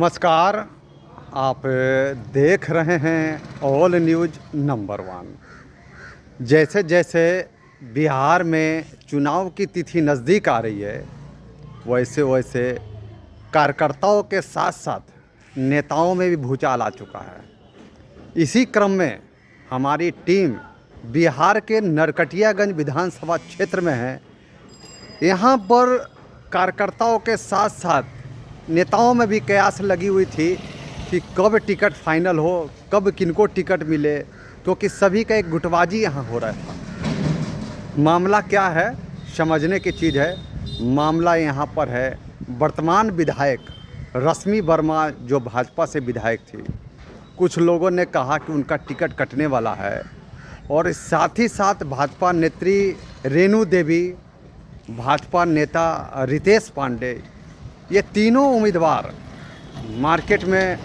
नमस्कार। आप देख रहे हैं ऑल न्यूज़ नंबर 1। जैसे जैसे बिहार में चुनाव की तिथि नज़दीक आ रही है, वैसे वैसे कार्यकर्ताओं के साथ साथ नेताओं में भी भूचाल आ चुका है। इसी क्रम में हमारी टीम बिहार के नरकटियागंज विधानसभा क्षेत्र में है। यहाँ पर कार्यकर्ताओं के साथ साथ नेताओं में भी कयास लगी हुई थी कि कब टिकट फाइनल हो, कब किनको टिकट मिले, क्योंकि सभी का एक गुटबाजी यहाँ हो रहा था। मामला क्या है, समझने की चीज़ है। मामला यहाँ पर है वर्तमान विधायक रश्मि वर्मा, जो भाजपा से विधायक थी। कुछ लोगों ने कहा कि उनका टिकट कटने वाला है, और साथ ही साथ भाजपा नेत्री रेणु देवी, भाजपा नेता रितेश पांडे, ये तीनों उम्मीदवार मार्केट में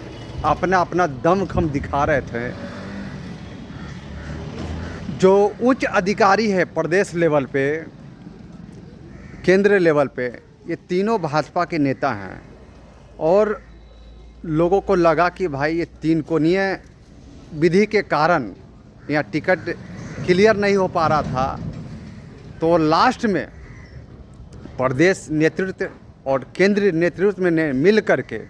अपना अपना दमखम दिखा रहे थे। जो उच्च अधिकारी है प्रदेश लेवल पे, केंद्र लेवल पे, ये तीनों भाजपा के नेता हैं। और लोगों को लगा कि भाई ये तीन कोणीय विधि के कारण यहाँ टिकट क्लियर नहीं हो पा रहा था, तो लास्ट में प्रदेश नेतृत्व और केंद्रीय नेतृत्व ने मिल करके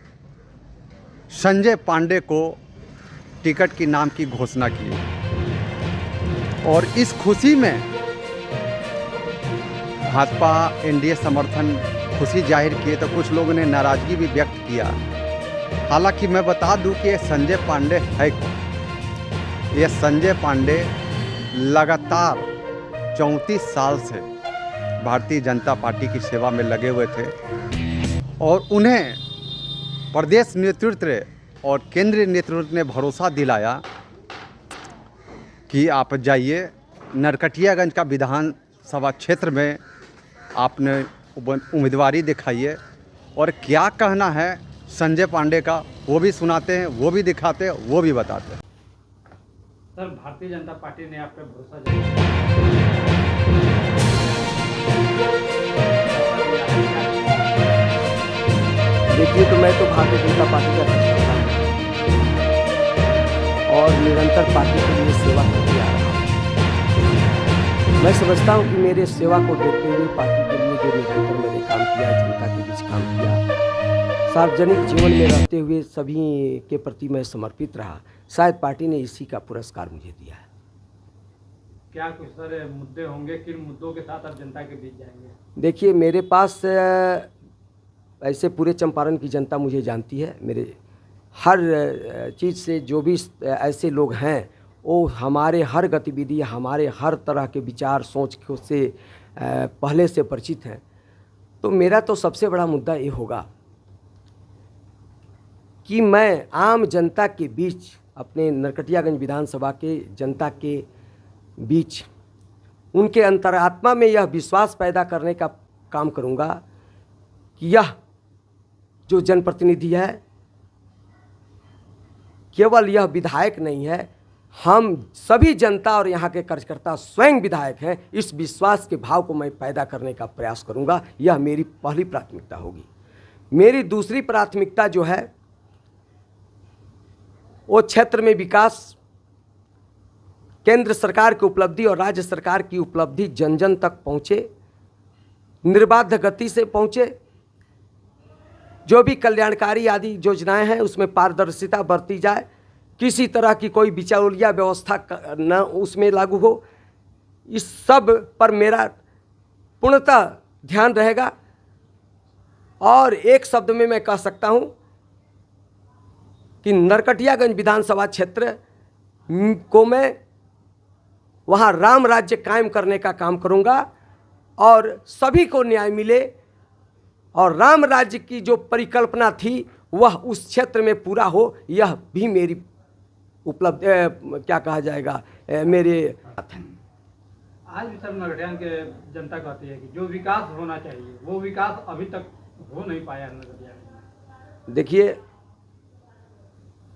संजय पांडे को टिकट की नाम की घोषणा की। और इस खुशी में भाजपा एनडीए समर्थन खुशी जाहिर किए, तो कुछ लोगों ने नाराज़गी भी व्यक्त किया। हालांकि मैं बता दूं कि ये संजय पांडे है कौन। ये संजय पांडे लगातार 34 साल से भारतीय जनता पार्टी की सेवा में लगे हुए थे, और उन्हें प्रदेश नेतृत्व और केंद्रीय नेतृत्व ने भरोसा दिलाया कि आप जाइए नरकटियागंज का विधानसभा क्षेत्र में, आपने उम्मीदवारी दिखाइए। और क्या कहना है संजय पांडे का, वो भी सुनाते हैं, वो भी दिखाते हैं, वो भी बताते हैं। सर, भारतीय जनता पार्टी ने आप पे भरोसा जताया। देखिए, तो मैं तो भारतीय जनता पार्टी का कार्यकर्ता हूँ और निरंतर पार्टी के लिए सेवा करते आ रहा हूँ। मैं समझता हूँ कि मेरे सेवा को देखते हुए पार्टी के लिए जो निरंतर मैंने काम किया, जनता के बीच काम किया, सार्वजनिक जीवन में रहते हुए सभी के प्रति मैं समर्पित रहा, शायद पार्टी ने इसी का पुरस्कार मुझे दिया है। क्या कुछ सर मुद्दे होंगे, किन मुद्दों के साथ आप जनता के बीच जाएंगे? देखिए, मेरे पास ऐसे पूरे चंपारण की जनता मुझे जानती है। मेरे हर चीज़ से जो भी ऐसे लोग हैं, वो हमारे हर गतिविधि, हमारे हर तरह के विचार सोच से पहले से परिचित हैं। तो मेरा तो सबसे बड़ा मुद्दा ये होगा कि मैं आम जनता के बीच, अपने नरकटियागंज विधानसभा के जनता के बीच, उनके अंतरात्मा में यह विश्वास पैदा करने का काम करूंगा कि यह जो जनप्रतिनिधि है केवल यह विधायक नहीं है, हम सभी जनता और यहाँ के कार्यकर्ता स्वयं विधायक हैं। इस विश्वास के भाव को मैं पैदा करने का प्रयास करूंगा। यह मेरी पहली प्राथमिकता होगी। मेरी दूसरी प्राथमिकता जो है वो क्षेत्र में विकास, केंद्र सरकार की उपलब्धि और राज्य सरकार की उपलब्धि जन जन तक पहुँचे, निर्बाध गति से पहुँचे। जो भी कल्याणकारी आदि योजनाएं हैं उसमें पारदर्शिता बरती जाए, किसी तरह की कोई बिचौलिया व्यवस्था न उसमें लागू हो। इस सब पर मेरा पूर्णतः ध्यान रहेगा। और एक शब्द में मैं कह सकता हूं कि नरकटियागंज विधानसभा क्षेत्र को मैं वहां राम राज्य कायम करने का काम करूंगा और सभी को न्याय मिले, और राम राज्य की जो परिकल्पना थी वह उस क्षेत्र में पूरा हो। यह भी मेरी उपलब्धि, क्या कहा जाएगा, मेरे आज भी सर नरकटियागंज के जनता कहती है कि जो विकास होना चाहिए वो विकास अभी तक हो नहीं पाया नरकटियागंज में। देखिए,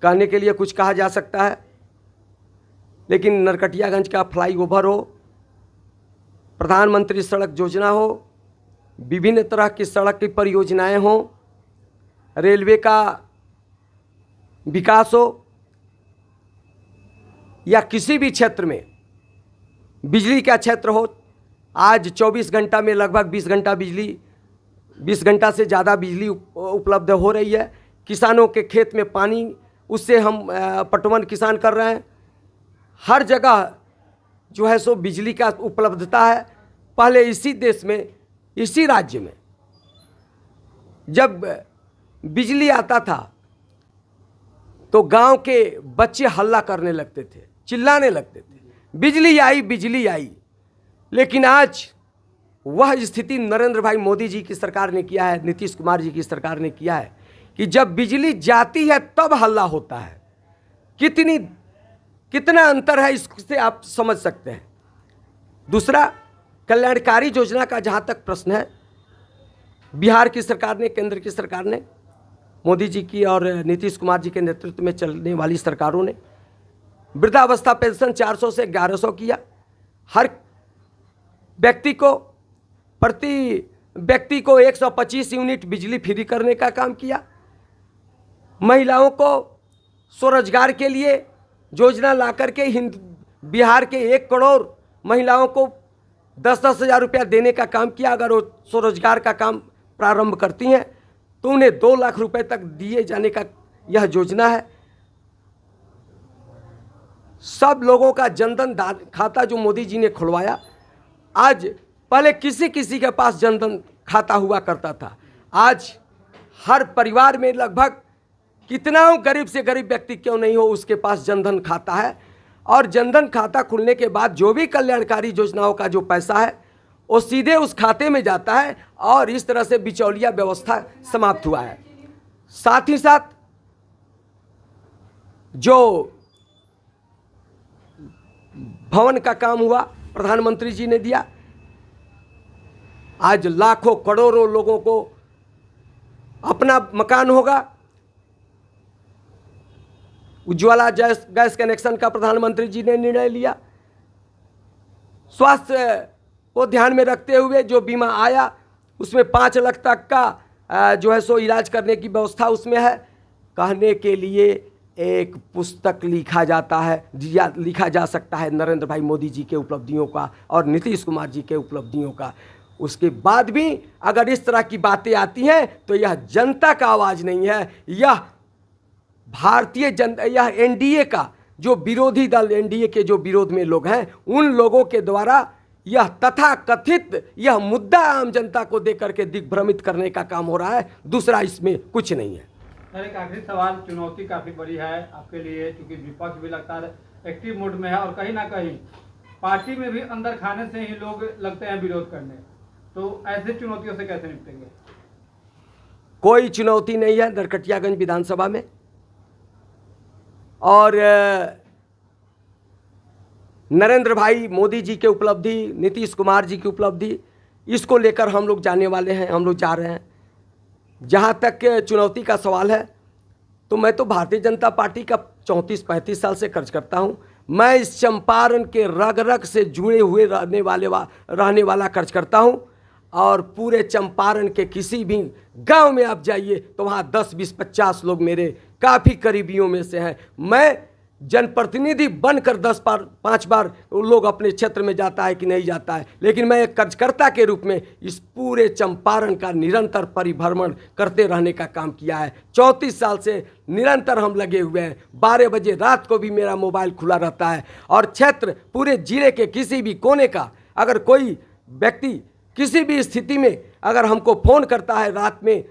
कहने के लिए कुछ कहा जा सकता है, लेकिन नरकटियागंज का फ्लाईओवर हो, प्रधानमंत्री सड़क योजना हो, विभिन्न तरह की सड़क की परियोजनाएं हों, रेलवे का विकास हो या किसी भी क्षेत्र में, बिजली का क्षेत्र हो, आज 24 घंटा में लगभग 20 घंटा बिजली, 20 घंटा से ज़्यादा बिजली उपलब्ध हो रही है। किसानों के खेत में पानी, उससे हम पटवन किसान कर रहे हैं। हर जगह जो है सो बिजली का उपलब्धता है। पहले इसी देश में, इसी राज्य में जब बिजली आता था तो गांव के बच्चे हल्ला करने लगते थे, चिल्लाने लगते थे, बिजली आई, बिजली आई। लेकिन आज वह स्थिति नरेंद्र भाई मोदी जी की सरकार ने किया है, नीतीश कुमार जी की सरकार ने किया है कि जब बिजली जाती है तब हल्ला होता है। कितना अंतर है इससे आप समझ सकते हैं। दूसरा, कल्याणकारी योजना का जहाँ तक प्रश्न है, बिहार की सरकार ने, केंद्र की सरकार ने, मोदी जी की और नीतीश कुमार जी के नेतृत्व में चलने वाली सरकारों ने वृद्धावस्था पेंशन 400 से 1100 किया। हर व्यक्ति को, प्रति व्यक्ति को 125 यूनिट बिजली फ्री करने का काम किया। महिलाओं को स्वरोजगार के लिए योजना ला करके बिहार के 1 करोड़ महिलाओं को 10-10 हज़ार रुपया देने का काम किया। अगर वो स्वरोजगार का काम प्रारंभ करती हैं तो उन्हें 2 लाख रुपए तक दिए जाने का यह योजना है। सब लोगों का जनधन खाता जो मोदी जी ने खुलवाया, आज पहले किसी किसी के पास जनधन खाता हुआ करता था, आज हर परिवार में लगभग, कितना हो गरीब से गरीब व्यक्ति क्यों नहीं हो, उसके पास जनधन खाता है। और जनधन खाता खुलने के बाद जो भी कल्याणकारी योजनाओं का जो पैसा है वो सीधे उस खाते में जाता है और इस तरह से बिचौलिया व्यवस्था समाप्त हुआ है। साथ ही साथ जो भवन का काम हुआ, प्रधानमंत्री जी ने दिया। आज लाखों करोड़ों लोगों को अपना मकान होगा। उज्ज्वला गैस कनेक्शन का प्रधानमंत्री जी ने निर्णय लिया। स्वास्थ्य को ध्यान में रखते हुए जो बीमा आया उसमें 5 लाख तक का जो है सो इलाज करने की व्यवस्था उसमें है। कहने के लिए एक पुस्तक लिखा जा सकता है नरेंद्र भाई मोदी जी के उपलब्धियों का और नीतीश कुमार जी के उपलब्धियों का। उसके बाद भी अगर इस तरह की बातें आती हैं तो यह जनता का आवाज़ नहीं है, यह भारतीय जनता, यह एनडीए का जो विरोधी दल, एनडीए के जो विरोध में लोग हैं, उन लोगों के द्वारा यह तथाकथित यह मुद्दा आम जनता को देकर के दिग्भ्रमित करने का काम हो रहा है। दूसरा इसमें कुछ नहीं है। सर, एक आखिरी सवाल, चुनौती काफ़ी बड़ी है आपके लिए, क्योंकि विपक्ष भी लगता है एक्टिव मोड में है और कहीं ना कहीं पार्टी में भी अंदर खाने से ही लोग लगते हैं विरोध करने। तो ऐसे चुनौतियों से कैसे निपटेंगे? कोई चुनौती नहीं है नरकटियागंज विधानसभा में। और नरेंद्र भाई मोदी जी के उपलब्धि, नीतीश कुमार जी की उपलब्धि, इसको लेकर हम लोग जाने वाले हैं, हम लोग जा रहे हैं। जहाँ तक चुनौती का सवाल है तो मैं तो भारतीय जनता पार्टी का 34-35 साल से कार्यकर्ता हूँ। मैं इस चंपारण के रग रग से जुड़े हुए रहने वाला कार्यकर्ता हूँ। और पूरे चंपारण के किसी भी गांव में आप जाइए तो वहाँ 10, 20, 50 लोग मेरे काफ़ी करीबियों में से हैं। मैं जनप्रतिनिधि बनकर 5 बार लोग अपने क्षेत्र में जाता है कि नहीं जाता है, लेकिन मैं एक कार्यकर्ता के रूप में इस पूरे चंपारण का निरंतर परिभ्रमण करते रहने का काम किया है। 34 साल से निरंतर हम लगे हुए हैं। 12 बजे रात को भी मेरा मोबाइल खुला रहता है और क्षेत्र, पूरे जिले के किसी भी कोने का अगर कोई व्यक्ति किसी भी स्थिति में अगर हमको फ़ोन करता है रात में,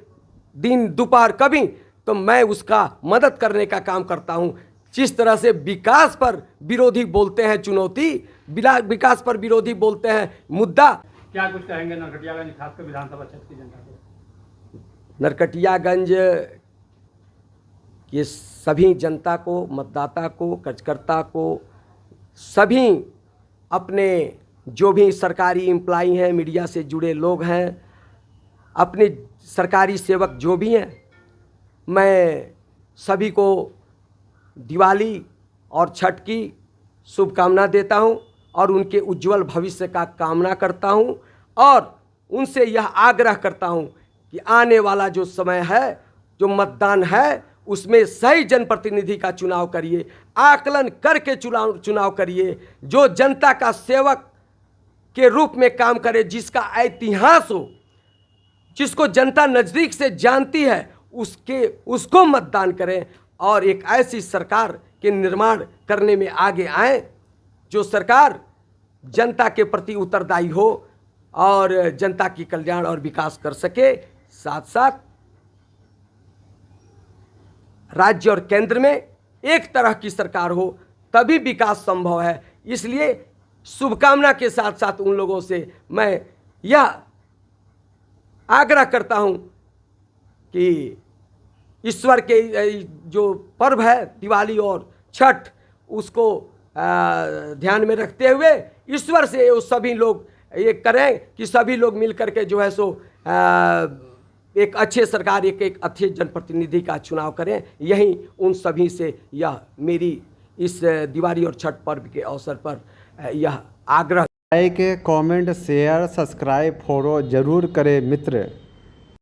दिन, दोपहर, कभी, तो मैं उसका मदद करने का काम करता हूँ। जिस तरह से विकास पर विरोधी बोलते हैं चुनौती, विकास पर विरोधी बोलते हैं मुद्दा। क्या कुछ कहेंगे नरकटियागंज खासकर विधानसभा क्षेत्र की जनता को? नरकटियागंज ये सभी जनता को, मतदाता को, कार्यकर्ता को, सभी अपने जो भी सरकारी एम्प्लॉई हैं, मीडिया से जुड़े लोग हैं, अपने सरकारी सेवक जो भी हैं, मैं सभी को दिवाली और छठ की शुभकामना देता हूं और उनके उज्जवल भविष्य का कामना करता हूं और उनसे यह आग्रह करता हूं कि आने वाला जो समय है, जो मतदान है, उसमें सही जनप्रतिनिधि का चुनाव करिए, आकलन करके चुनाव करिए, जो जनता का सेवक के रूप में काम करे, जिसका इतिहास हो, जिसको जनता नज़दीक से जानती है, उसको मतदान करें और एक ऐसी सरकार के निर्माण करने में आगे आएं जो सरकार जनता के प्रति उत्तरदायी हो और जनता की कल्याण और विकास कर सके। साथ साथ राज्य और केंद्र में एक तरह की सरकार हो, तभी विकास संभव है। इसलिए शुभकामना के साथ साथ उन लोगों से मैं यह आग्रह करता हूं कि ईश्वर के जो पर्व है दिवाली और छठ, उसको ध्यान में रखते हुए ईश्वर से वो सभी लोग ये करें कि सभी लोग मिलकर के जो है सो एक अच्छे सरकार, एक अच्छे जनप्रतिनिधि का चुनाव करें। यही उन सभी से यह मेरी इस दिवाली और छठ पर्व के अवसर पर यह आग्रह। Like, comment, share, subscribe, follow जरूर करें मित्र।